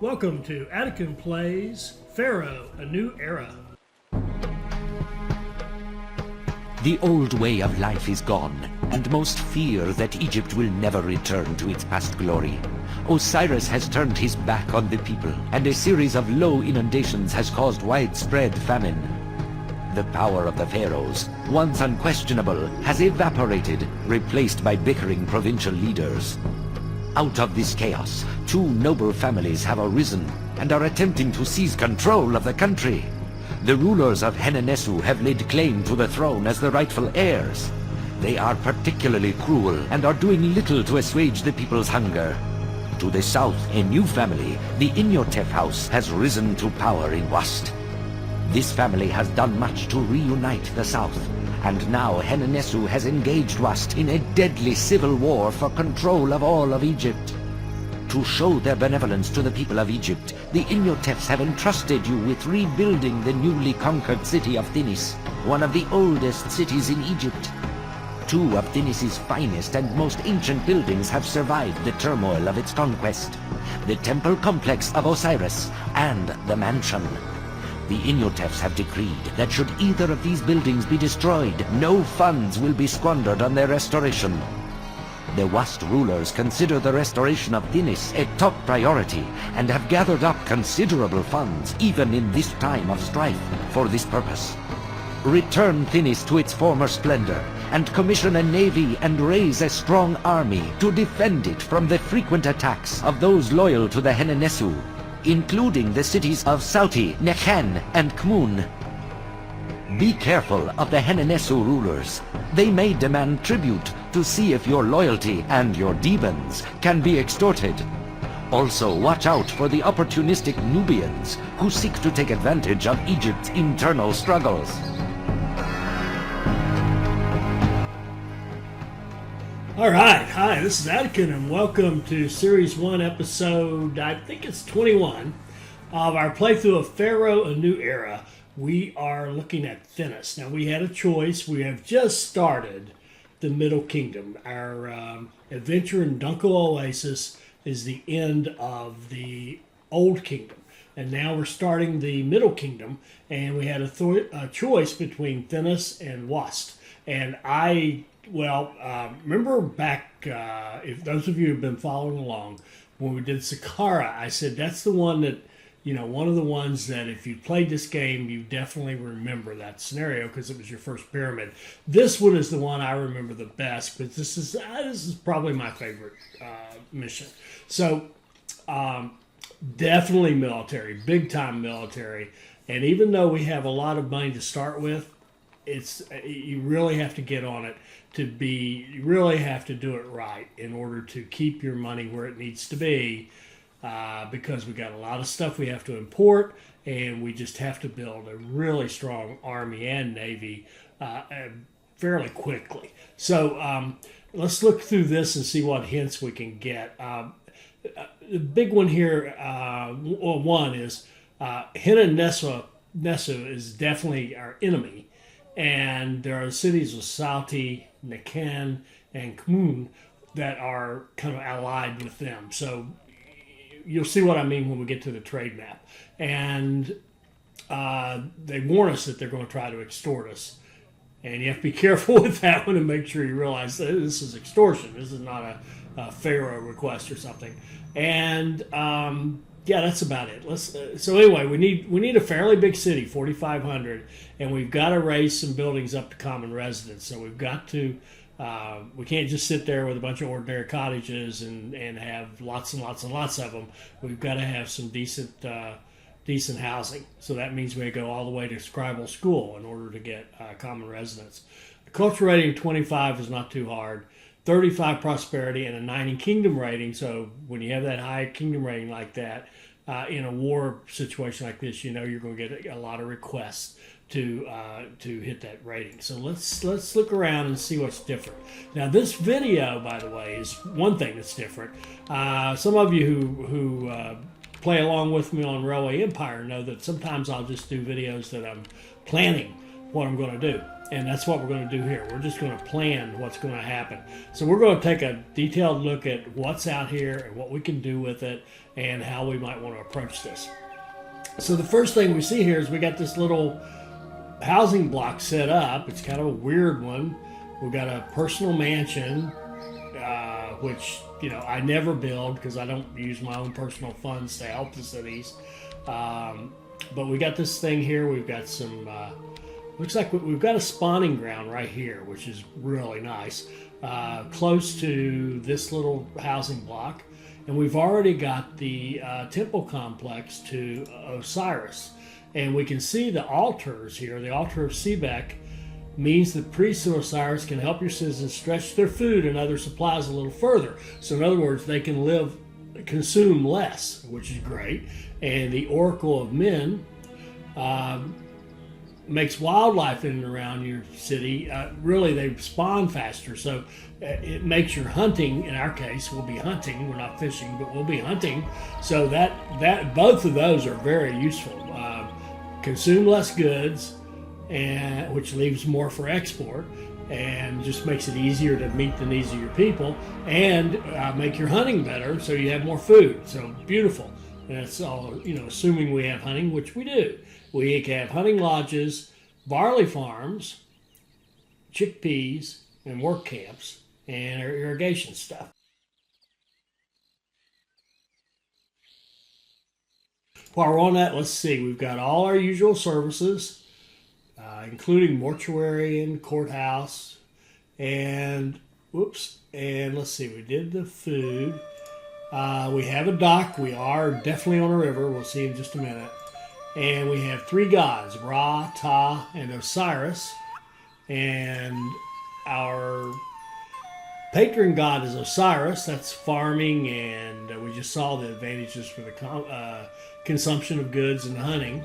Welcome to Anakin Plays Pharaoh, A New Era. The old way of life is gone, and most fear that Egypt will never return to its past glory. Osiris has turned his back on the people, and a series of low inundations has caused widespread famine. The power of the pharaohs, once unquestionable, has evaporated, replaced by bickering provincial leaders. Out of this chaos, two noble families have arisen and are attempting to seize control of the country. The rulers of Henenesu have laid claim to the throne as the rightful heirs. They are particularly cruel and are doing little to assuage the people's hunger. To the south, a new family, the E22 house, has risen to power in Wast. This family has done much to reunite the south, and now Henenesu has engaged Wast in a deadly civil war for control of all of Egypt. To show their benevolence to the people of Egypt, the E22 have entrusted you with rebuilding the newly conquered city of Thinis, one of the oldest cities in Egypt. Two of Thinis' finest and most ancient buildings have survived the turmoil of its conquest: the temple complex of Osiris and the mansion. The E22 have decreed that should either of these buildings be destroyed, no funds will be squandered on their restoration. The Wast rulers consider the restoration of Thinis a top priority and have gathered up considerable funds, even in this time of strife, for this purpose. Return Thinis to its former splendor, and commission a navy and raise a strong army to defend it from the frequent attacks of those loyal to the Henenesu, including the cities of Sauti, Nekhen, and Kmun. Be careful of the Henenesu rulers. They may demand tribute to see if your loyalty and your demons can be extorted. Also, watch out for the opportunistic Nubians who seek to take advantage of Egypt's internal struggles. All right, hi, this is Anakin, and welcome to Series 1, Episode, I think it's 21, of our playthrough of Pharaoh, A New Era. We are looking at Thinis. Now, we had a choice. We have just started the Middle Kingdom. Our adventure in Dunkel Oasis is the end of the Old Kingdom. And now we're starting the Middle Kingdom, and we had a choice between Thinis and Wast. And remember back, if those of you have been following along, when we did Saqqara, I said that's the one that, one of the ones that if you played this game, you definitely remember that scenario because it was your first pyramid. This one is the one I remember the best, but this is probably my favorite mission. So definitely military, big time military. And even though we have a lot of money to start with, you really have to get on it you really have to do it right in order to keep your money where it needs to be, because we got a lot of stuff we have to import, and we just have to build a really strong army and navy fairly quickly. So let's look through this and see what hints we can get. The big one here, one is Henenesu is definitely our enemy. And there are cities of Sauti, Nekhen, and Kmun that are kind of allied with them. So you'll see what I mean when we get to the trade map. And they warn us that they're going to try to extort us. And you have to be careful with that one and make sure you realize that this is extortion. This is not a Pharaoh request or something. And yeah, that's about it. So anyway, we need a fairly big city, 4,500, and we've got to raise some buildings up to common residence. So we've got to, we can't just sit there with a bunch of ordinary cottages and have lots and lots and lots of them. We've got to have some decent housing. So that means we go all the way to scribal school in order to get common residence. The culture rating 25 is not too hard. 35 prosperity and a 90 kingdom rating. So when you have that high kingdom rating like that, in a war situation like this, you're going to get a lot of requests to hit that rating. So let's look around and see what's different. Now this video, by the way, is one thing that's different. Some of you who play along with me on Railway Empire know that sometimes I'll just do videos that I'm planning what I'm going to do. And that's what we're going to do here. We're just going to plan what's going to happen. So we're going to take a detailed look at what's out here and what we can do with it and how we might want to approach this. So the first thing we see here is we got this little housing block set up. It's kind of a weird one. We've got a personal mansion, which, you know, I never build because I don't use my own personal funds to help the cities. But we got this thing here. We've got some, looks like we've got a spawning ground right here, which is really nice, close to this little housing block. And we've already got the temple complex to Osiris. And we can see the altars here. The altar of Sebek means the priests of Osiris can help your citizens stretch their food and other supplies a little further. So in other words, they can consume less, which is great. And the Oracle of Men makes wildlife in and around your city. Really, they spawn faster. So it makes your hunting, in our case, we'll be hunting. We're not fishing, but we'll be hunting. So that both of those are very useful. Consume less goods, and which leaves more for export, and just makes it easier to meet the needs of your people, and make your hunting better, so you have more food. So beautiful. And that's all, you know, assuming we have hunting, which we do. We have hunting lodges, barley farms, chickpeas, and work camps, and our irrigation stuff. While we're on that, let's see. We've got all our usual services, including mortuary and courthouse, and let's see. We did the food. We have a dock. We are definitely on a river. We'll see in just a minute. And we have three gods, Ra, Ta, and Osiris. And our patron god is Osiris. That's farming, and we just saw the advantages for the consumption of goods and hunting.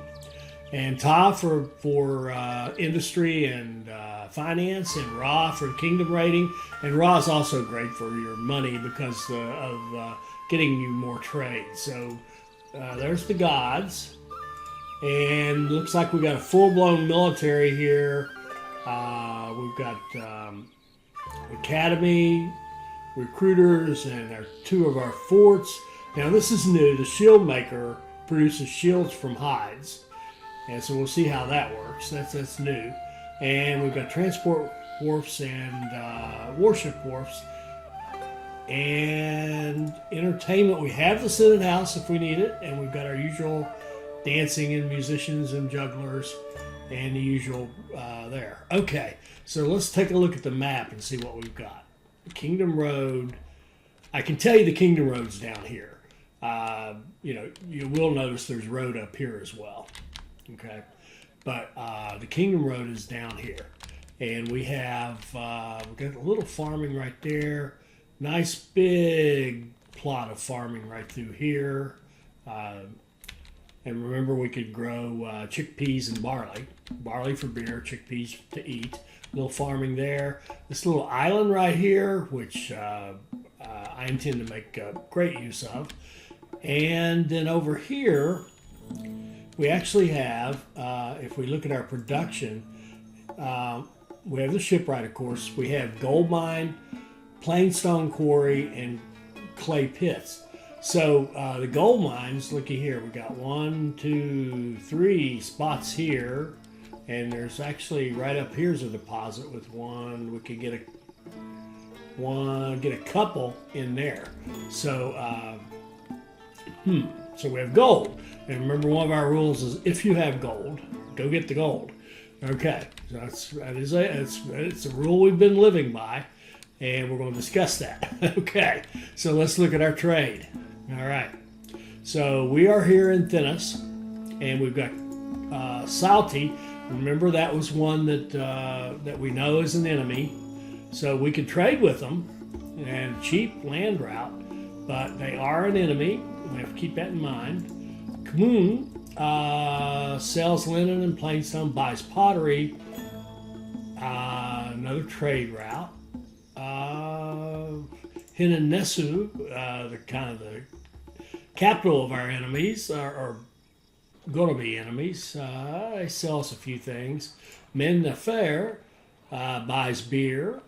And Ta for industry and finance, and Ra for kingdom rating. And Ra is also great for your money because of getting you more trade. So there's the gods. And looks like we've got a full-blown military here. We've got academy, recruiters, and two of our forts. Now this is new. The shield maker produces shields from hides. And so we'll see how that works. That's new. And we've got transport wharfs and warship wharfs. And entertainment. We have the Senate House if we need it. And we've got our usual dancing and musicians and jugglers and the usual there. Okay, so let's take a look at the map and see what we've got. The Kingdom Road. I can tell you the Kingdom Road's down here. You know, you will notice there's road up here as well. Okay, but the Kingdom Road is down here, and we have we've got a little farming right there. Nice big plot of farming right through here. And remember, we could grow chickpeas and barley. Barley for beer, chickpeas to eat. A little farming there. This little island right here, which I intend to make great use of. And then over here, we actually have, if we look at our production, we have the shipwright, of course. We have gold mine, plainstone quarry, and clay pits. So the gold mines, looky here, we got 1, 2, 3 spots here, and there's actually right up here's a deposit with one. We could get a couple in there. So so we have gold, and remember, one of our rules is if you have gold, go get the gold. Okay, so it's a rule we've been living by, and we're going to discuss that. Okay, so let's look at our trade. All right, so we are here in Thinis, and we've got Salty. Remember, that was one that we know is an enemy, so we could trade with them and cheap land route, but they are an enemy. We have to keep that in mind. Kmun sells linen and plainstone, buys pottery, another trade route. Hinanesu, the capital of our enemies, are going to be enemies. They sell us a few things. Men Nefer buys beer,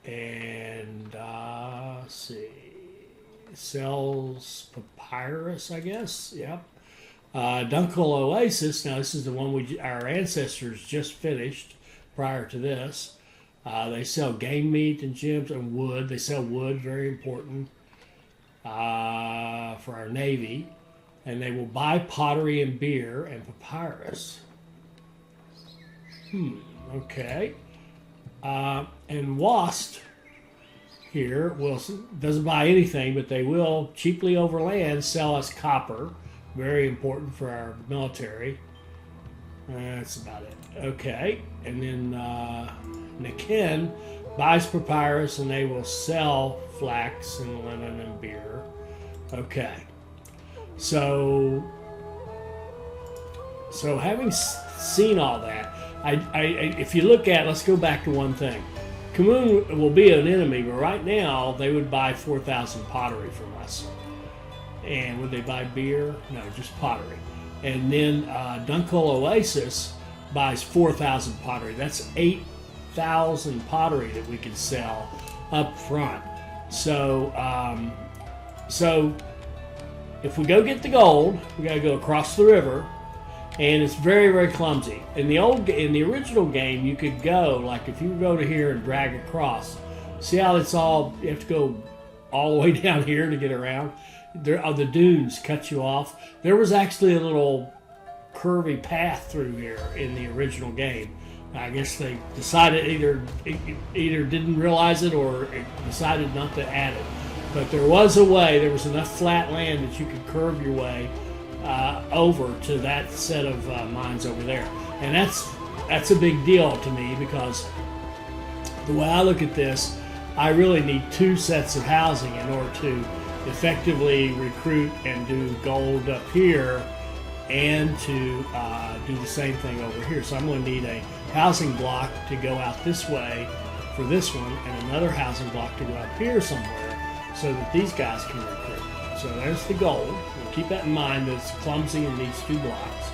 and let's see, sells papyrus, I guess. Yep. Dunkel Oasis. Now this is the one our ancestors just finished prior to this. They sell game meat and gems and wood. They sell wood, very important for our Navy. And they will buy pottery and beer and papyrus. Okay. And Wast here doesn't buy anything, but they will cheaply overland sell us copper. Very important for our military. That's about it. Okay. And then Niken buys papyrus, and they will sell flax and linen and beer. Okay. So having seen all that, if you look at, let's go back to one thing. Kamun will be an enemy, but right now they would buy 4,000 pottery from us. And would they buy beer? No, just pottery. And then Dunkel Oasis buys 4,000 pottery. That's 8,000 pottery that we could sell up front. So if we go get the gold, we got to go across the river, and it's very, very clumsy. In the original game, you could go, like if you go to here and drag across, see how it's all, you have to go all the way down here to get around? The dunes cut you off. There was actually a little curvy path through here in the original game. I guess they decided either didn't realize it or decided not to add it. But there was a way, there was enough flat land that you could curve your way over to that set of mines over there. And that's a big deal to me, because the way I look at this, I really need 2 sets of housing in order to effectively recruit and do gold up here and to do the same thing over here. So I'm going to need a housing block to go out this way for this one, and another housing block to go up here somewhere so that these guys can recruit. So there's the gold. We'll keep that in mind, that it's clumsy and needs 2 blocks.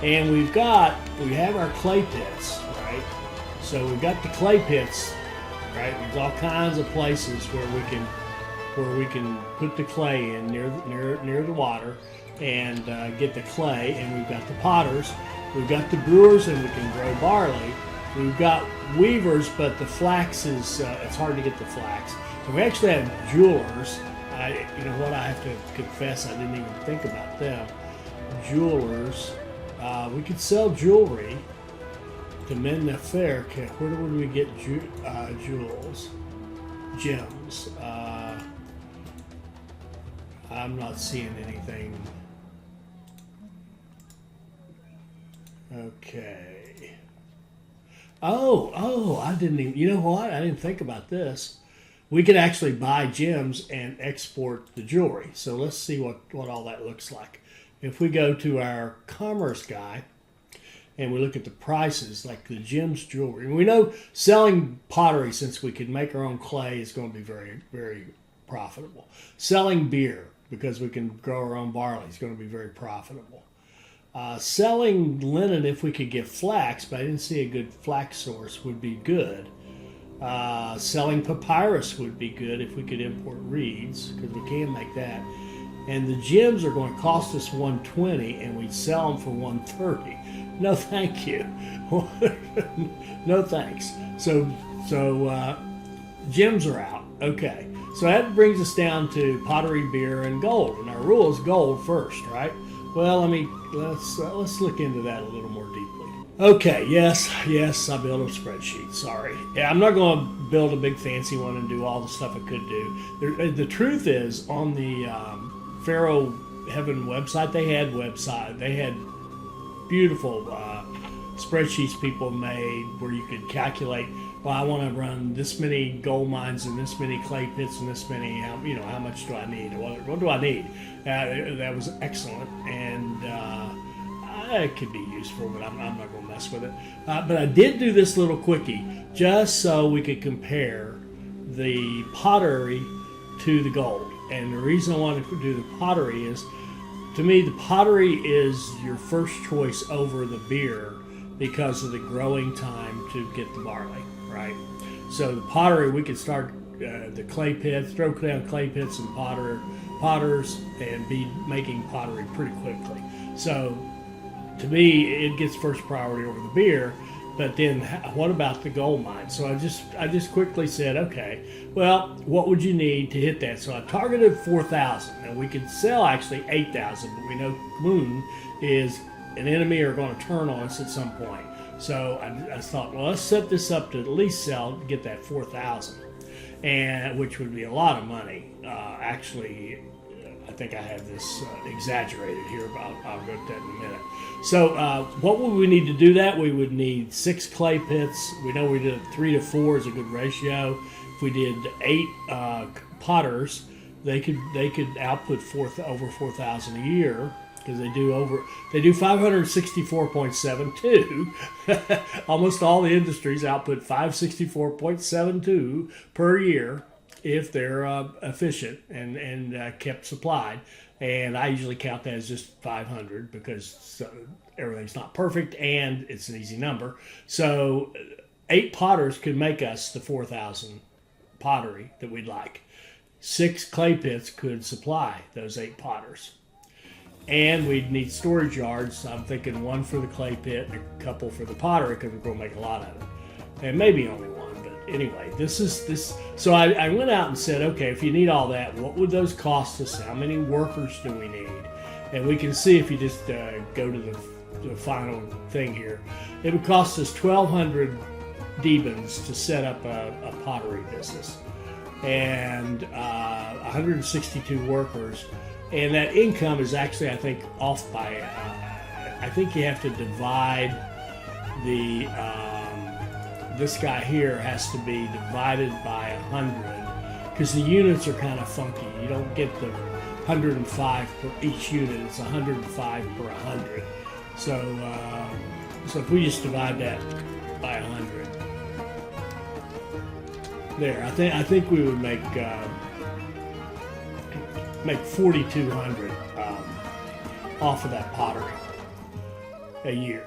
And we have our clay pits, right? So we've got the clay pits, right? There's all kinds of places where we can put the clay in near the water and get the clay. And we've got the potters, we've got the brewers, and we can grow barley. We've got weavers, but the flax is it's hard to get the flax. And we actually have jewelers. You know what? I have to confess, I didn't even think about them. Jewelers. We could sell jewelry to men the fair. Okay, where would we get jewels? Gems. I'm not seeing anything. Okay. Oh, I didn't even, you know what? I didn't think about this. We could actually buy gems and export the jewelry. So let's see what all that looks like. If we go to our commerce guy and we look at the prices, like the gems jewelry, and we know selling pottery, since we can make our own clay, is going to be very, very profitable. Selling beer, because we can grow our own barley, is going to be very profitable. Selling linen, if we could get flax, but I didn't see a good flax source, would be good. Selling papyrus would be good if we could import reeds, because we can make that. And the gems are going to cost us $120, and we'd sell them for $130. No, thank you. No thanks. So gems are out. Okay. So that brings us down to pottery, beer, and gold. And our rule is gold first, right? Well, let's look into that a little more deeply. Okay, yes, I built a spreadsheet. Sorry. Yeah, I'm not going to build a big fancy one and do all the stuff I could do. The truth is, on the Pharaoh Heaven website, they had beautiful spreadsheets people made where you could calculate, well, I want to run this many gold mines and this many clay pits and this many, how much do I need? What do I need? That was excellent, and it could be useful, but I'm not going to mess with it. But I did do this little quickie just so we could compare the pottery to the gold. And the reason I wanted to do the pottery is, to me, the pottery is your first choice over the beer, because of the growing time to get the barley, right? So the pottery, we could start the clay pits, throw down clay pits and potters, and be making pottery pretty quickly. So to me, it gets first priority over the beer. But then, what about the gold mine? So I just quickly said, okay, well, what would you need to hit that? So I targeted 4,000, and we could sell actually 8,000, but we know moon is an enemy are going to turn on us at some point. So I thought, well, let's set this up to at least get that 4,000, and which would be a lot of money. Actually, I think I have this exaggerated here, but I'll go to that in a minute. So what would we need to do that? We would need 6 clay pits. We know we did 3 to 4 is a good ratio. If we did 8 potters, they could output over 4,000 a year, because they do 564.72. Almost all the industries output 564.72 per year if they're efficient and kept supplied. And I usually count that as just 500 because everything's not perfect and it's an easy number. So 8 potters could make us the 4,000 pottery that we'd like. 6 clay pits could supply those 8 potters. And we'd need storage yards. I'm thinking 1 for the clay pit and a couple for the pottery, because we're going to make a lot of it. And maybe only 1. Anyway, so I went out and said, okay, if you need all that, what would those cost us? How many workers do we need? And we can see, if you just go to the final thing here, it would cost us 1,200 Debens to set up a pottery business, and 162 workers. And that income is actually, I think, off by, I think you have to divide the, this guy here has to be divided by 100, because the units are kind of funky. You don't get the 105 per each unit. It's 105 per 100. So if we just divide that by 100, there, I think we would make 4,200 off of that pottery a year.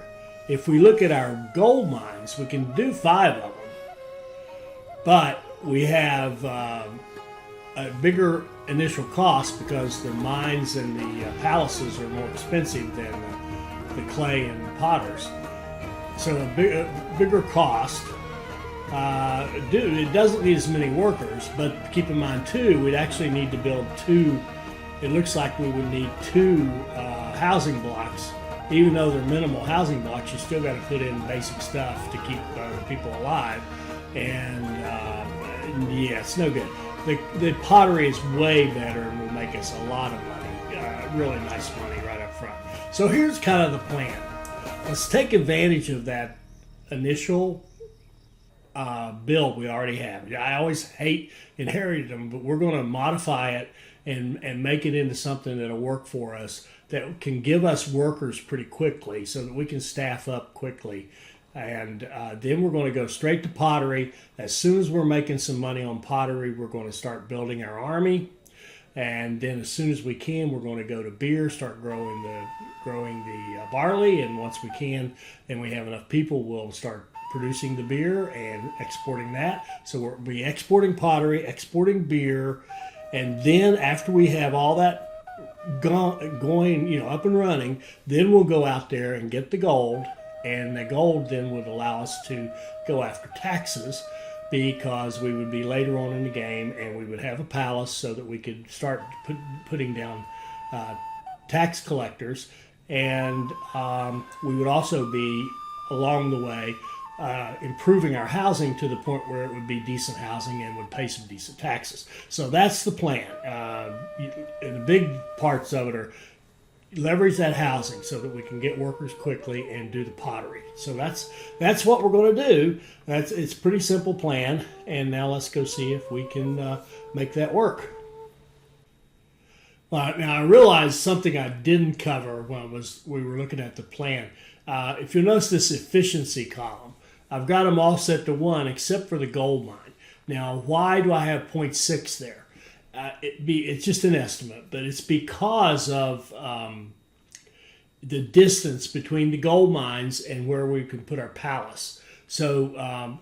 If we look at our gold mines, we can do 5 of them, but we have a bigger initial cost because the mines and the palaces are more expensive than the clay and the potters. So a bigger cost. It doesn't need as many workers, but keep in mind too, we'd actually need to build 2. It looks like we would need 2 housing blocks. Even though they're minimal housing blocks, you still got to put in basic stuff to keep the people alive. And yeah, it's no good. The pottery is way better and will make us a lot of money, really nice money right up front. So here's kind of the plan. Let's take advantage of that initial build we already have. I always hate inheriting them, but we're going to modify it and make it into something that'll work for us, that can give us workers pretty quickly so that we can staff up quickly. And then we're going to go straight to pottery. As soon as we're making some money on pottery, we're going to start building our army. And then as soon as we can, we're going to go to beer, start growing the barley. And once we can, and we have enough people, we'll start producing the beer and exporting that. So we'll be exporting pottery, exporting beer. And then after we have all that going, up and running, then we'll go out there and get the gold, and the gold then would allow us to go after taxes, because we would be later on in the game and we would have a palace so that we could start putting down tax collectors, and we would also be along the way improving our housing to the point where it would be decent housing and would pay some decent taxes. So that's the plan. And the big parts of it are leverage that housing so that we can get workers quickly and do the pottery. So that's what we're going to do. It's a pretty simple plan. And now let's go see if we can make that work. Now I realized something I didn't cover when we were looking at the plan. If you'll notice this efficiency column, I've got them all set to 1 except for the gold mine. Now, why do I have 0.6 there? It's just an estimate, but it's because of the distance between the gold mines and where we can put our palace. So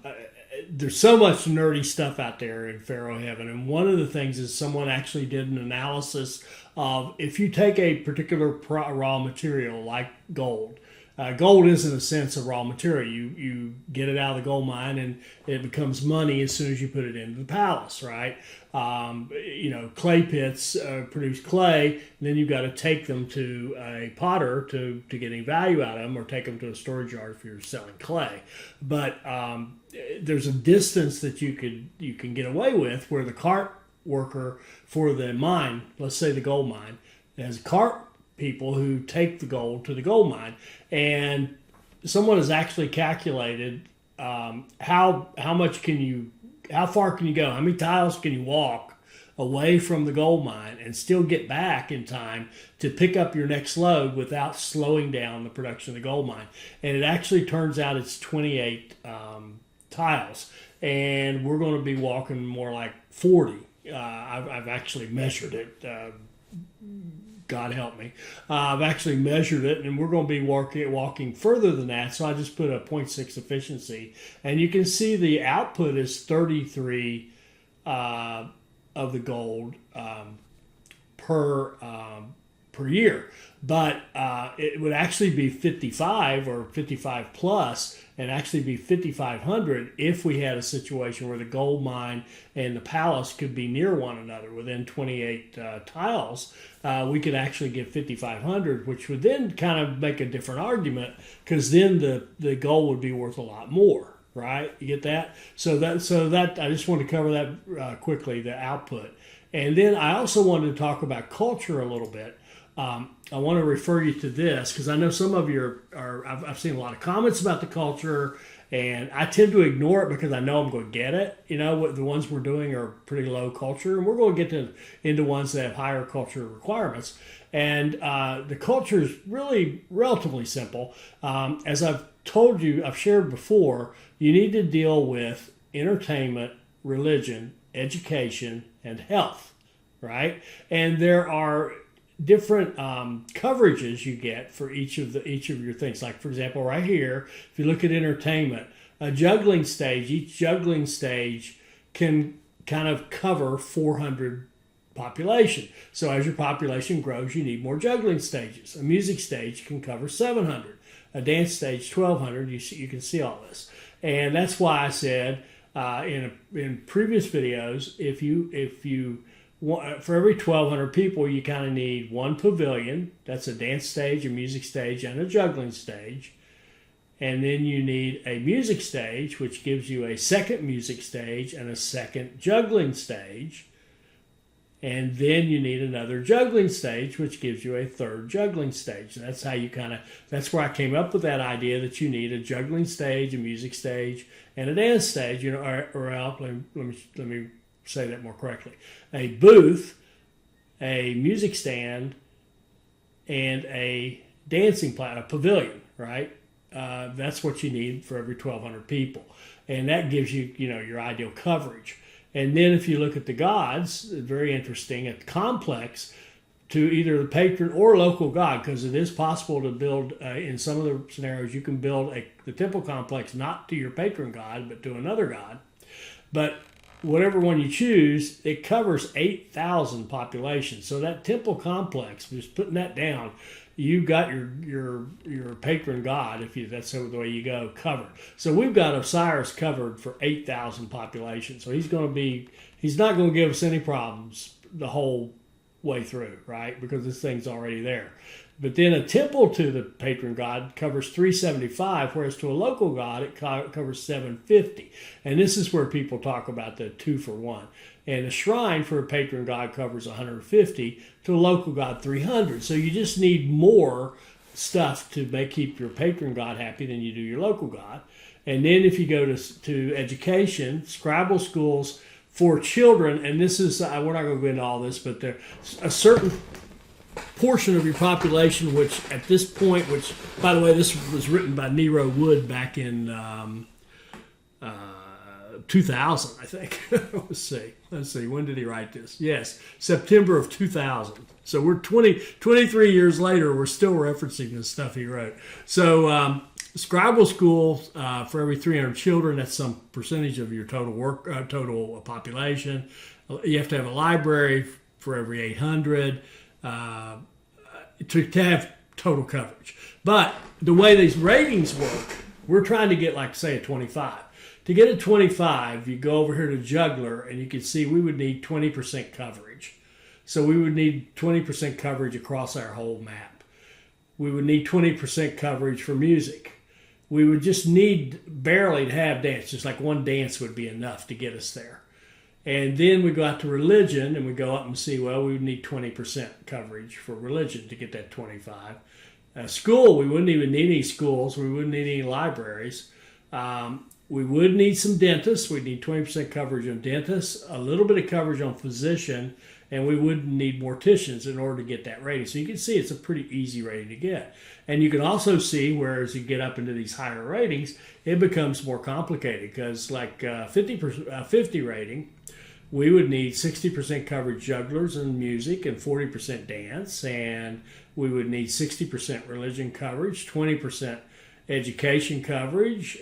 there's so much nerdy stuff out there in Pharaoh heaven, and one of the things is someone actually did an analysis of if you take a particular raw material like gold. Gold is, in a sense, a raw material. You get it out of the gold mine, and it becomes money as soon as you put it into the palace, right? Clay pits produce clay, and then you've got to take them to a potter to get any value out of them, or take them to a storage yard if you're selling clay. But there's a distance that you can get away with where the cart worker for the mine, let's say the gold mine, has cart people who take the gold to the gold mine, and someone has actually calculated how far can you go, how many tiles can you walk away from the gold mine and still get back in time to pick up your next load without slowing down the production of the gold mine. And it actually turns out it's 28 tiles, and we're going to be walking more like 40. I've actually measured it. God help me. I've actually measured it, and we're going to be walking further than that. So I just put a 0.6 efficiency, and you can see the output is 33 of the gold per year. But it would actually be 55 or 55 plus, and actually be 5,500 if we had a situation where the gold mine and the palace could be near one another within 28 tiles. We could actually get 5,500, which would then kind of make a different argument, because then the gold would be worth a lot more, right? You get that? So that I just want to cover that quickly, the output. And then I also wanted to talk about culture a little bit. I want to refer you to this because I know some of you I've seen a lot of comments about the culture, and I tend to ignore it because I know I'm going to get it. What the ones we're doing are pretty low culture, and we're going to get into ones that have higher culture requirements. And the culture is really relatively simple. As I've told you, I've shared before, you need to deal with entertainment, religion, education, and health, right? And there are different coverages you get for each of your things. Like, for example, right here, if you look at entertainment, each juggling stage can kind of cover 400 population. So as your population grows, you need more juggling stages. A music stage can cover 700. A dance stage, 1,200. You can see all this. And that's why I said in previous videos, if you for every 1,200 people, you kind of need one pavilion. That's a dance stage, a music stage, and a juggling stage. And then you need a music stage, which gives you a second music stage and a second juggling stage. And then you need another juggling stage, which gives you a third juggling stage. And that's how that's where I came up with that idea that you need a juggling stage, a music stage, and a dance stage. Let me say that more correctly. A booth, a music stand, and a dancing a pavilion, right? That's what you need for every 1,200 people. And that gives you, your ideal coverage. And then if you look at the gods, very interesting, at the complex, to either the patron or local god, because it is possible to build, in some of the scenarios, you can build the temple complex not to your patron god, but to another god. But whatever one you choose, it covers 8,000 population. So that temple complex, just putting that down, you got your patron god, that's the way you go, covered. So we've got Osiris covered for 8,000 population. So he's not going to give us any problems the whole way through, right? Because this thing's already there. But then a temple to the patron god covers 375, whereas to a local god it covers 750. And this is where people talk about the 2 for 1. And a shrine for a patron god covers 150, to a local god 300. So you just need more stuff to keep your patron god happy than you do your local god. And then if you go to education, Scrabble schools for children, and this is, we're not going to go into all this, but there's a certain portion of your population, which at this point, which, by the way, this was written by Nero Wood back in 2000, I think. Let's see. When did he write this? Yes, September of 2000. So we're 23 years later, we're still referencing the stuff he wrote. So Scribal School, for every 300 children, that's some percentage of your total population. You have to have a library for every 800 to have total coverage. But the way these ratings work, we're trying to get, like, say, a 25. To get a 25, you go over here to Juggler, and you can see we would need 20% coverage. So we would need 20% coverage across our whole map. We would need 20% coverage for music. We would just need barely to have dance. Just like one dance would be enough to get us there. And then we go out to religion, and we go up and see, well, we would need 20% coverage for religion to get that 25. School, we wouldn't even need any schools. We wouldn't need any libraries. We would need some dentists. We'd need 20% coverage on dentists, a little bit of coverage on physician, and we wouldn't need morticians in order to get that rating. So you can see it's a pretty easy rating to get. And you can also see where as you get up into these higher ratings, it becomes more complicated because like 50 rating, we would need 60% coverage jugglers and music and 40% dance. And we would need 60% religion coverage, 20% education coverage,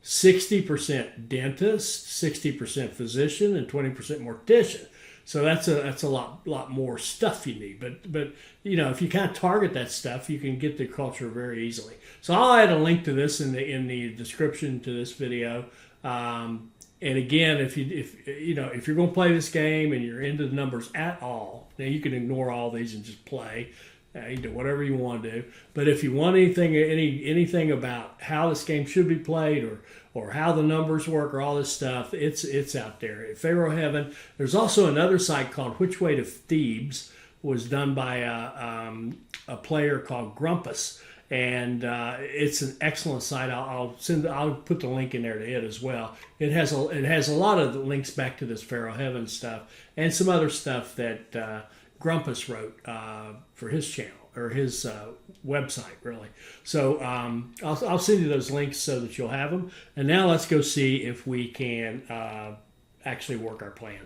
60% dentist, 60% physician, and 20% mortician. So that's a lot more stuff you need. But you know, if you kind of target that stuff, you can get the culture very easily. So I'll add a link to this in the description to this video. And again, if you're going to play this game and you're into the numbers at all, now you can ignore all these and just play. You do whatever you want to do. But if you want anything about how this game should be played or how the numbers work or all this stuff, it's out there. At Pharaoh Heaven, there's also another site called Which Way to Thebes, was done by a player called Grumpus. And it's an excellent site. I'll put the link in there to it as well. It has a lot of links back to this Pharaoh Heaven stuff and some other stuff that Grumpus wrote for his channel or his website, really. So I'll send you those links so that you'll have them. And now let's go see if we can actually work our plan.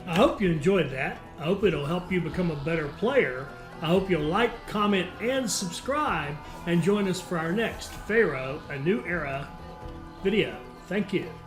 I hope you enjoyed that. I hope it'll help you become a better player. I hope you'll like, comment, and subscribe, and join us for our next Pharaoh, A New Era video. Thank you.